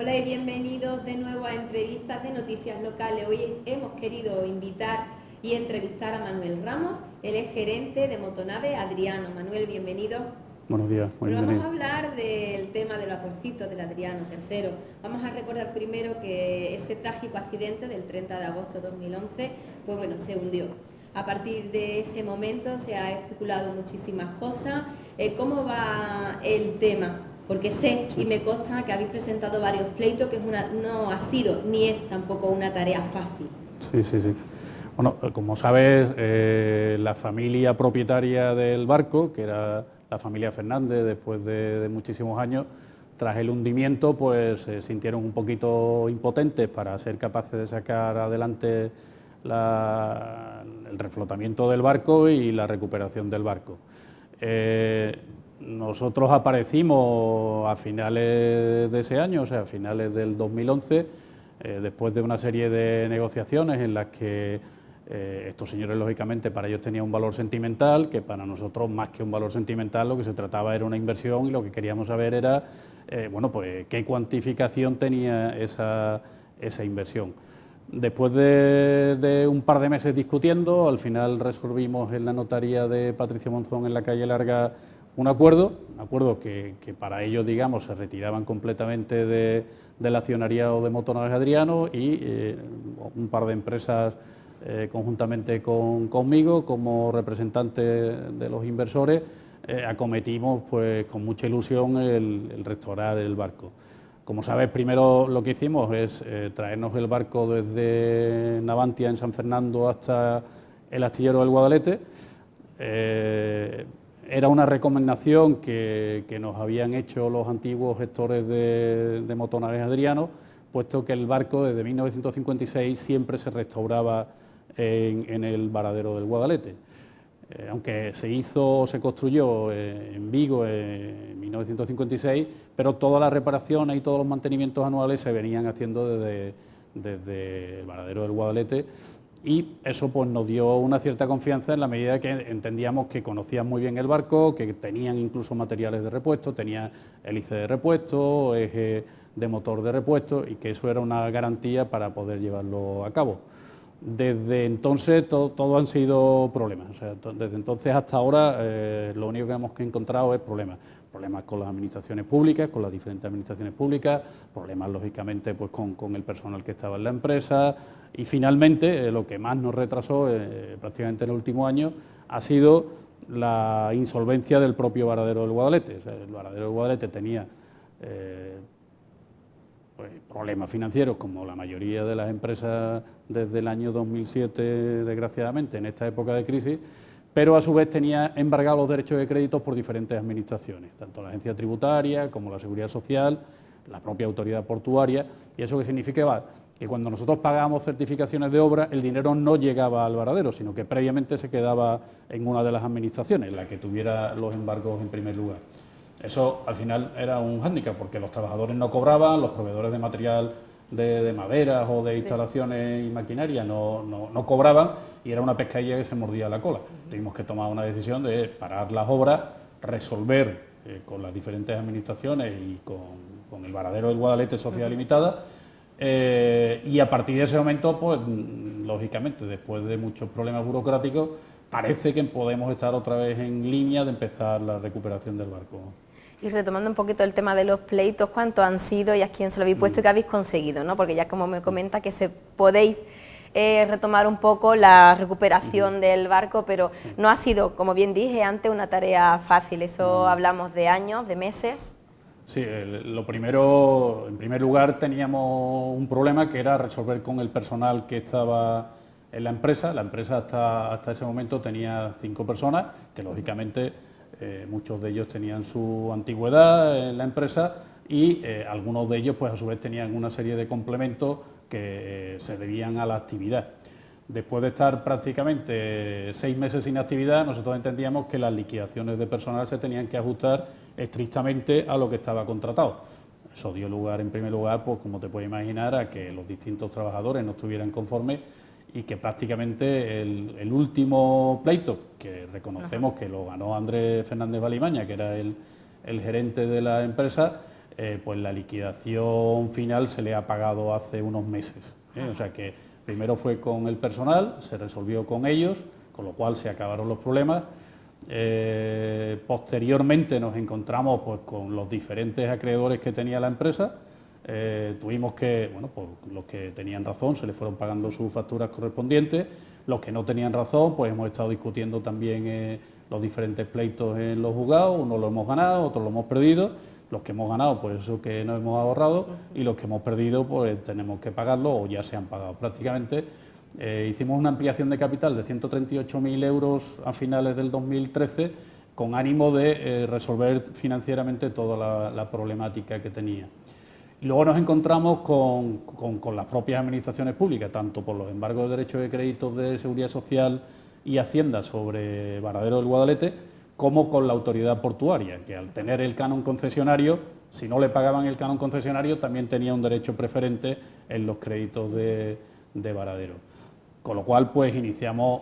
Hola y bienvenidos de nuevo a Entrevistas de Noticias Locales. Hoy hemos querido invitar y entrevistar a Manuel Ramos, él es gerente de Motonave Adriano. Manuel, bienvenido. Buenos días, muy Bueno, bienvenido. vamos a hablar del tema de los aporcitos del Adriano III. Vamos a recordar primero que ese trágico accidente del 30 de agosto de 2011, pues bueno, se hundió. A partir de ese momento se ha especulado muchísimas cosas. ¿Cómo va el tema? Porque sé y me consta que habéis presentado varios pleitos, que no ha sido ni es tampoco una tarea fácil. Sí. Bueno, como sabes, la familia propietaria del barco, que era la familia Fernández, después de muchísimos años, tras el hundimiento, pues se sintieron un poquito impotentes para ser capaces de sacar adelante el reflotamiento del barco y la recuperación del barco. Nosotros aparecimos a finales de ese año, o sea, a finales del 2011, después de una serie de negociaciones en las que estos señores, lógicamente, para ellos tenía un valor sentimental, que para nosotros, más que un valor sentimental, lo que se trataba era una inversión y lo que queríamos saber era, bueno, pues, qué cuantificación tenía esa inversión. Después de un par de meses discutiendo, al final resolvimos en la notaría de Patricio Monzón en la calle Larga un acuerdo que para ellos, digamos, se retiraban completamente del accionariado de Motonaves Adriano y un par de empresas conjuntamente conmigo, como representante de los inversores, acometimos pues con mucha ilusión el restaurar el barco. Como sabes, primero lo que hicimos es traernos el barco desde Navantia, en San Fernando, hasta el astillero del Guadalete. Era una recomendación que nos habían hecho los antiguos gestores de Motonaves Adriano, puesto que el barco desde 1956 siempre se restauraba en el varadero del Guadalete. Aunque se construyó en Vigo en 1956, pero todas las reparaciones y todos los mantenimientos anuales se venían haciendo desde el varadero del Guadalete, y eso pues nos dio una cierta confianza en la medida que entendíamos que conocían muy bien el barco, que tenían incluso materiales de repuesto, tenía hélice de repuesto, eje de motor de repuesto, y que eso era una garantía para poder llevarlo a cabo. Desde entonces todo han sido problemas, o sea, desde entonces hasta ahora lo único que hemos encontrado es problemas con las administraciones públicas, con las diferentes administraciones públicas, problemas lógicamente pues con el personal que estaba en la empresa, y finalmente lo que más nos retrasó prácticamente en el último año ha sido la insolvencia del propio varadero del Guadalete. O sea, el varadero del Guadalete tenía problemas financieros, como la mayoría de las empresas desde el año 2007, desgraciadamente, en esta época de crisis, pero a su vez tenía embargados los derechos de crédito por diferentes administraciones, tanto la agencia tributaria como la seguridad social, la propia autoridad portuaria, y eso que significaba que cuando nosotros pagábamos certificaciones de obra, el dinero no llegaba al varadero, sino que previamente se quedaba en una de las administraciones, la que tuviera los embargos en primer lugar. Eso al final era un hándicap, porque los trabajadores no cobraban, los proveedores de material de maderas o de instalaciones y maquinaria no cobraban, y era una pescadilla que se mordía la cola. Tuvimos que tomar una decisión de parar las obras, resolver con las diferentes administraciones y con el varadero del Guadalete Sociedad Limitada, y a partir de ese momento, pues lógicamente, después de muchos problemas burocráticos, parece que podemos estar otra vez en línea de empezar la recuperación del barco. Y retomando un poquito el tema de los pleitos, ¿cuántos han sido y a quién se lo habéis puesto y qué habéis conseguido, ¿no? Porque ya como me comenta que podéis retomar un poco la recuperación del barco, pero no ha sido, como bien dije antes, una tarea fácil. Eso hablamos de años, de meses. Sí, lo primero, en primer lugar, teníamos un problema que era resolver con el personal que estaba en la empresa. La empresa hasta ese momento tenía 5 personas, que lógicamente muchos de ellos tenían su antigüedad en la empresa, y algunos de ellos pues a su vez tenían una serie de complementos que se debían a la actividad. Después de estar prácticamente 6 meses sin actividad, nosotros entendíamos que las liquidaciones de personal se tenían que ajustar estrictamente a lo que estaba contratado. Eso dio lugar, en primer lugar, pues como te puedes imaginar, a que los distintos trabajadores no estuvieran conformes, y que prácticamente el último pleito, que reconocemos que lo ganó Andrés Fernández Valimaña, que era el gerente de la empresa, pues la liquidación final se le ha pagado hace unos meses. O sea que primero fue con el personal, se resolvió con ellos, con lo cual se acabaron los problemas. Posteriormente nos encontramos pues, con los diferentes acreedores que tenía la empresa. Tuvimos que, bueno, pues los que tenían razón se les fueron pagando sus facturas correspondientes, los que no tenían razón pues hemos estado discutiendo también los diferentes pleitos en los juzgados, unos lo hemos ganado, otros lo hemos perdido, los que hemos ganado pues eso que nos hemos ahorrado y los que hemos perdido pues tenemos que pagarlo o ya se han pagado prácticamente. Hicimos una ampliación de capital de 138.000 euros a finales del 2013 con ánimo de resolver financieramente toda la problemática que tenía. Y luego nos encontramos con las propias administraciones públicas, tanto por los embargos de derechos de créditos de Seguridad Social y Hacienda sobre Varadero del Guadalete, como con la autoridad portuaria, que al tener el canon concesionario, si no le pagaban el canon concesionario, también tenía un derecho preferente en los créditos de Varadero. Con lo cual, pues iniciamos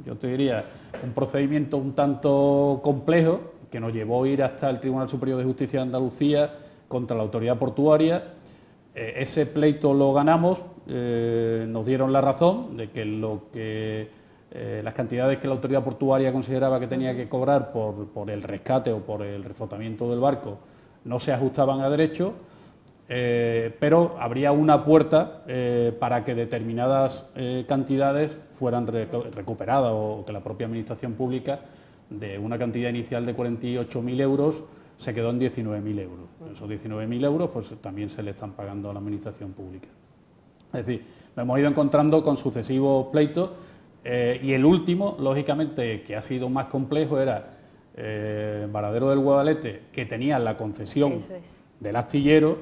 yo te diría, un procedimiento un tanto complejo, que nos llevó a ir hasta el Tribunal Superior de Justicia de Andalucía contra la autoridad portuaria. Ese pleito lo ganamos, nos dieron la razón de que las cantidades que la autoridad portuaria consideraba que tenía que cobrar por el rescate o por el reflotamiento del barco no se ajustaban a derecho, pero habría una puerta para que determinadas cantidades fueran recuperadas o que la propia administración pública, de una cantidad inicial de 48.000 euros, se quedó en 19.000 euros. Esos 19.000 euros pues, también se le están pagando a la administración pública. Es decir, nos hemos ido encontrando con sucesivos pleitos y el último, lógicamente, que ha sido más complejo, era Varadero del Guadalete, que tenía la concesión del astillero.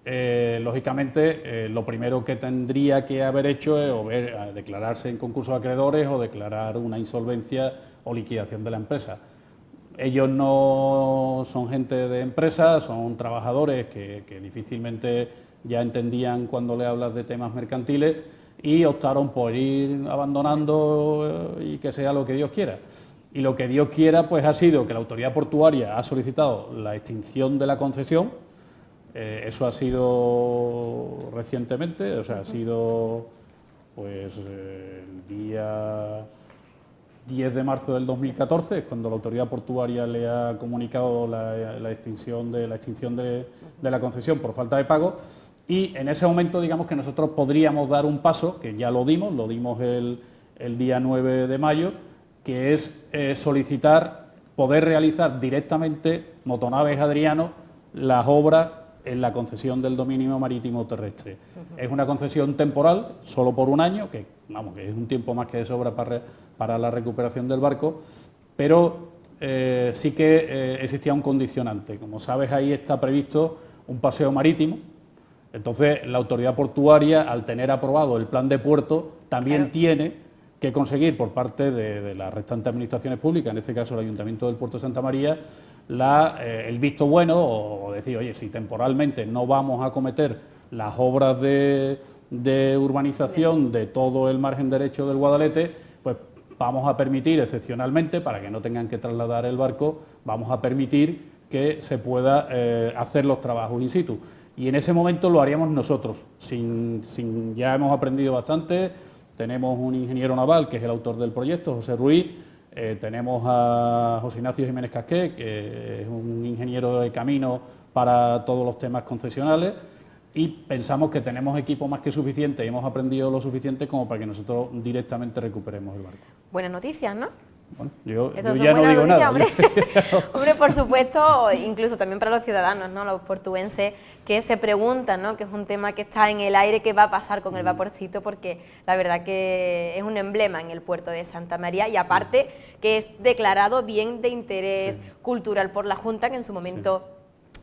Lógicamente, lo primero que tendría que haber hecho es declararse en concurso de acreedores o declarar una insolvencia o liquidación de la empresa. Ellos no son gente de empresa, son trabajadores que difícilmente ya entendían cuando le hablas de temas mercantiles y optaron por ir abandonando y que sea lo que Dios quiera. Y lo que Dios quiera pues ha sido que la autoridad portuaria ha solicitado la extinción de la concesión. Eso ha sido recientemente, o sea, ha sido pues el día 10 de marzo del 2014, cuando la autoridad portuaria le ha comunicado la extinción de la concesión por falta de pago, y en ese momento digamos que nosotros podríamos dar un paso, que ya lo dimos el día 9 de mayo, que es solicitar poder realizar directamente Motonaves Adriano las obras en la concesión del dominio marítimo terrestre. Es una concesión temporal, solo por un año, que es un tiempo más que de sobra para la recuperación del barco, pero sí que existía un condicionante. Como sabes, ahí está previsto un paseo marítimo. Entonces, la autoridad portuaria, al tener aprobado el plan de puerto, también tiene que conseguir por parte de las restantes administraciones públicas, en este caso el Ayuntamiento del Puerto de Santa María, el visto bueno o decir, oye, si temporalmente no vamos a acometer las obras de urbanización de todo el margen derecho del Guadalete, pues vamos a permitir excepcionalmente, para que no tengan que trasladar el barco, vamos a permitir que se pueda hacer los trabajos in situ. Y en ese momento lo haríamos nosotros, ya hemos aprendido bastante. Tenemos un ingeniero naval, que es el autor del proyecto, José Ruiz. Tenemos a José Ignacio Jiménez Casqué, que es un ingeniero de camino para todos los temas concesionales. Y pensamos que tenemos equipo más que suficiente y hemos aprendido lo suficiente como para que nosotros directamente recuperemos el barco. Buenas noticias, ¿no? Bueno, yo ya no digo nada. Hombre. Hombre, por supuesto, incluso también para los ciudadanos, ¿no?, los portuenses, que se preguntan, ¿no?, que es un tema que está en el aire, qué va a pasar con el vaporcito, porque la verdad que es un emblema en el puerto de Santa María y aparte que es declarado bien de interés cultural por la Junta, que en su momento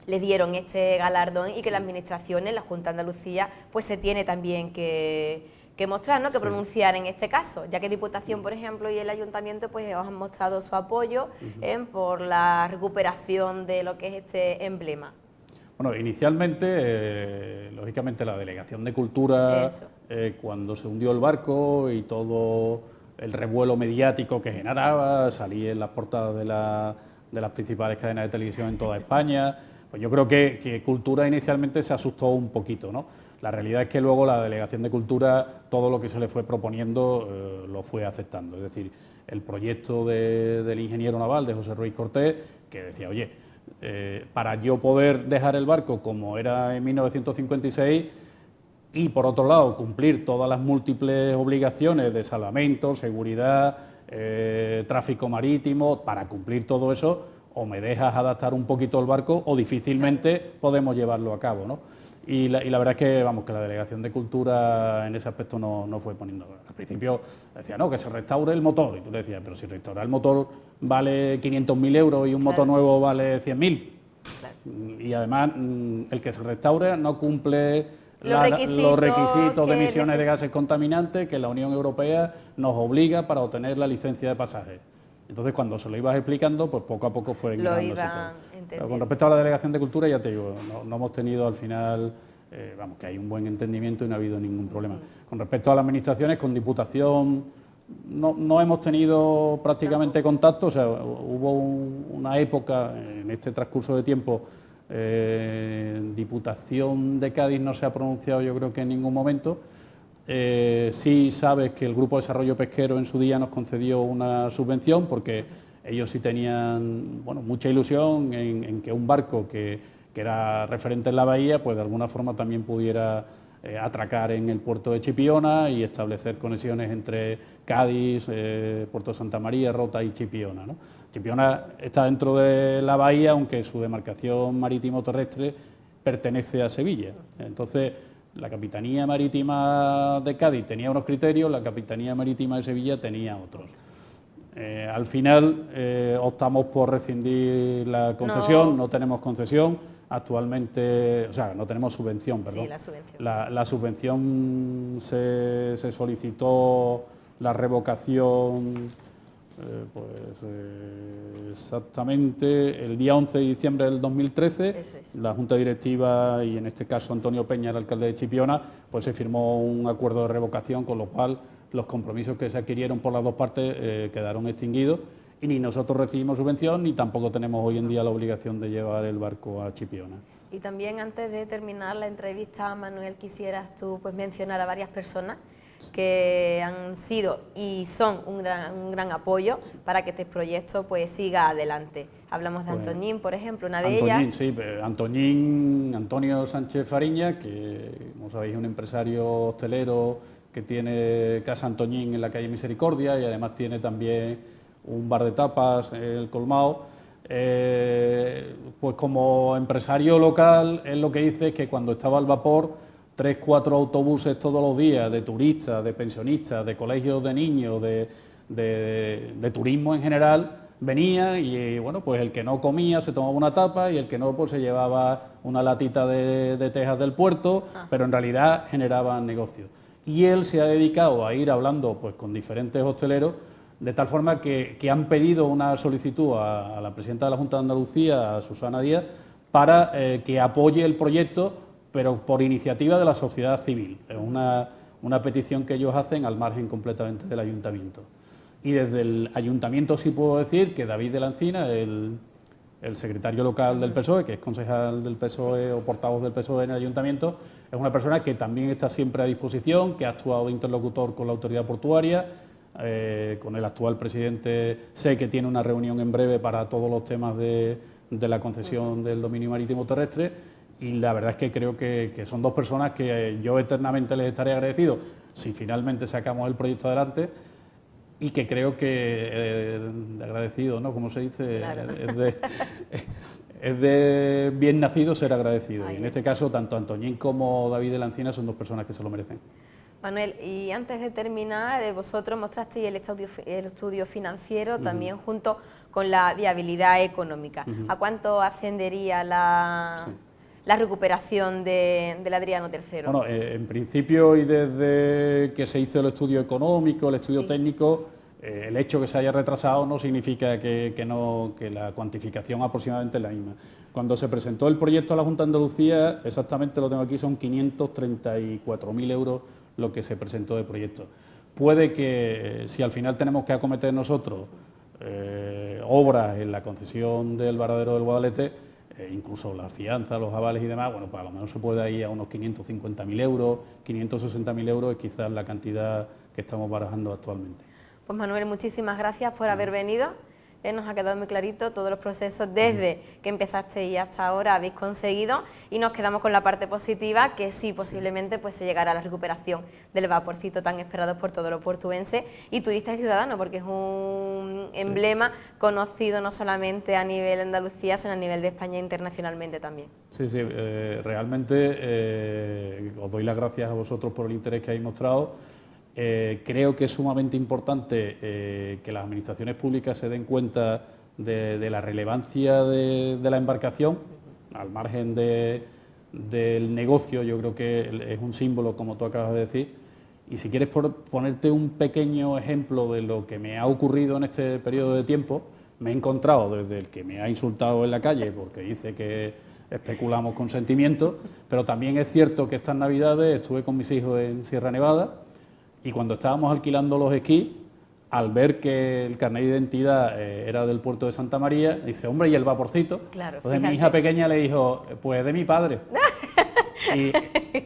les dieron este galardón y que las administraciones, la Junta de Andalucía, pues se tiene también que mostrar, ¿no?, que pronunciar en este caso, ya que Diputación, por ejemplo, y el Ayuntamiento pues os han mostrado su apoyo por la recuperación de lo que es este emblema. Bueno, inicialmente, lógicamente, la Delegación de Cultura, cuando se hundió el barco y todo el revuelo mediático que generaba, salí en las portadas de las principales cadenas de televisión en toda España. Pues yo creo que Cultura inicialmente se asustó un poquito, ¿no? La realidad es que luego la Delegación de Cultura, todo lo que se le fue proponiendo, lo fue aceptando. Es decir, el proyecto del ingeniero naval, de José Ruiz Cortés, que decía, oye, para yo poder dejar el barco como era en 1956 y, por otro lado, cumplir todas las múltiples obligaciones de salvamento, seguridad, tráfico marítimo, para cumplir todo eso, o me dejas adaptar un poquito el barco o difícilmente podemos llevarlo a cabo, ¿no? Y la verdad es que, vamos, que la Delegación de Cultura en ese aspecto no fue poniendo. Al principio decía, no, que se restaure el motor, y tú le decías, pero si restaurar el motor vale 500.000 euros y un motor nuevo vale 100.000. Y además, el que se restaure no cumple los requisitos de emisiones de gases contaminantes que la Unión Europea nos obliga para obtener la licencia de pasaje. Entonces, cuando se lo ibas explicando, pues poco a poco fue engañándose todo. Pero con respecto a la Delegación de Cultura, ya te digo, no hemos tenido al final, vamos, que hay un buen entendimiento y no ha habido ningún problema. Con respecto a las administraciones, con Diputación no hemos tenido prácticamente contacto, o sea, hubo una época en este transcurso de tiempo, Diputación de Cádiz no se ha pronunciado yo creo que en ningún momento. Sí sabes que el Grupo de Desarrollo Pesquero en su día nos concedió una subvención porque ellos sí tenían, bueno, mucha ilusión en que un barco que era referente en la bahía, pues de alguna forma también pudiera atracar en el puerto de Chipiona y establecer conexiones entre Cádiz, Puerto Santa María, Rota y Chipiona, ¿no? Chipiona está dentro de la bahía, aunque su demarcación marítimo-terrestre pertenece a Sevilla. Entonces, la Capitanía Marítima de Cádiz tenía unos criterios, la Capitanía Marítima de Sevilla tenía otros. Al final optamos por rescindir la concesión, no tenemos concesión actualmente, o sea, no tenemos subvención, perdón. Sí, la subvención. La subvención se solicitó la revocación exactamente el día 11 de diciembre del 2013, Eso es. la Junta Directiva y en este caso Antonio Peña, el alcalde de Chipiona, pues se firmó un acuerdo de revocación, con lo cual los compromisos que se adquirieron por las dos partes quedaron extinguidos y ni nosotros recibimos subvención ni tampoco tenemos hoy en día la obligación de llevar el barco a Chipiona. Y también antes de terminar la entrevista, Manuel, quisieras tú pues mencionar a varias personas que han sido y son un gran apoyo para que este proyecto pues siga adelante. Hablamos de Antoñín, por ejemplo, una de ellas. Sí, Antoñín, Antonio Sánchez Fariña, que como sabéis es un empresario hostelero que tiene Casa Antoñín en la calle Misericordia y además tiene también un bar de tapas, el Colmao. Pues como empresario local, él lo que dice es que cuando estaba al vapor, 3 o 4 autobuses todos los días de turistas, de pensionistas, de colegios de niños, de turismo en general, venía y bueno, pues el que no comía se tomaba una tapa y el que no pues se llevaba una latita de tejas del puerto, pero en realidad generaban negocios. Y él se ha dedicado a ir hablando pues con diferentes hosteleros, de tal forma que han pedido una solicitud a la presidenta de la Junta de Andalucía, a Susana Díaz, para que apoye el proyecto, pero por iniciativa de la sociedad civil. Es una petición que ellos hacen al margen completamente del ayuntamiento. Y desde el ayuntamiento sí puedo decir que David de la Encina, el secretario local del PSOE, que es concejal del PSOE o portavoz del PSOE en el ayuntamiento, es una persona que también está siempre a disposición, que ha actuado de interlocutor con la autoridad portuaria, con el actual presidente sé que tiene una reunión en breve para todos los temas de la concesión del dominio marítimo terrestre. Y la verdad es que creo que son dos personas que yo eternamente les estaré agradecido si finalmente sacamos el proyecto adelante y que creo que de agradecido, ¿no? Como se dice, claro. es de bien nacido ser agradecido. Y en este caso, tanto Antoñín como David de la Encina son dos personas que se lo merecen. Manuel, y antes de terminar, vosotros mostrasteis el estudio financiero también junto con la viabilidad económica. ¿A cuánto ascendería la recuperación del Adriano III? Bueno, en principio y desde que se hizo el estudio económico, el estudio técnico, el hecho que se haya retrasado no significa que la cuantificación aproximadamente es la misma. Cuando se presentó el proyecto a la Junta de Andalucía, exactamente lo tengo aquí, son 534.000 euros lo que se presentó de proyecto. Puede que si al final tenemos que acometer nosotros obras en la concesión del varadero del Guadalete, incluso la fianza, los avales y demás, bueno, pues a lo menos se puede ir a unos 550.000 euros, 560.000 euros es quizás la cantidad que estamos barajando actualmente. Pues Manuel, muchísimas gracias por haber venido. Nos ha quedado muy clarito todos los procesos desde que empezaste y hasta ahora habéis conseguido, y nos quedamos con la parte positiva, que sí, posiblemente pues se llegará a la recuperación del vaporcito tan esperado por todos los portuenses y turistas y ciudadanos, porque es un emblema conocido no solamente a nivel de Andalucía, sino a nivel de España e internacionalmente también. Sí, sí, realmente os doy las gracias a vosotros por el interés que habéis mostrado. Creo que es sumamente importante que las administraciones públicas se den cuenta de la relevancia de la embarcación, al margen del negocio. Yo creo que es un símbolo, como tú acabas de decir, y si quieres ponerte un pequeño ejemplo de lo que me ha ocurrido en este periodo de tiempo, me he encontrado desde el que me ha insultado en la calle porque dice que especulamos con sentimientos, pero también es cierto que estas Navidades estuve con mis hijos en Sierra Nevada. Y cuando estábamos alquilando los esquís, al ver que el carnet de identidad era del puerto de Santa María, dice, hombre, ¿y el vaporcito? Claro, entonces mi hija pequeña le dijo, pues de mi padre. Y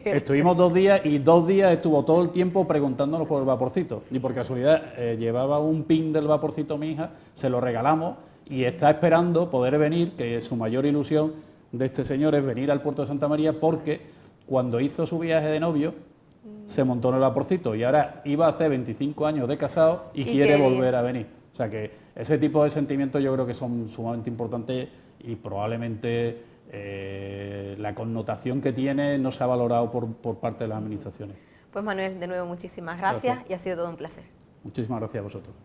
estuvimos 2 días, y 2 días estuvo todo el tiempo preguntándonos por el vaporcito. Y por casualidad llevaba un pin del vaporcito mi hija, se lo regalamos y está esperando poder venir, que su mayor ilusión de este señor es venir al puerto de Santa María, porque cuando hizo su viaje de novio, se montó en el vaporcito y ahora iba a hacer 25 años de casado y quiere volver a venir. O sea que ese tipo de sentimientos yo creo que son sumamente importantes y probablemente la connotación que tiene no se ha valorado por parte de las administraciones. Pues Manuel, de nuevo muchísimas gracias y ha sido todo un placer. Muchísimas gracias a vosotros.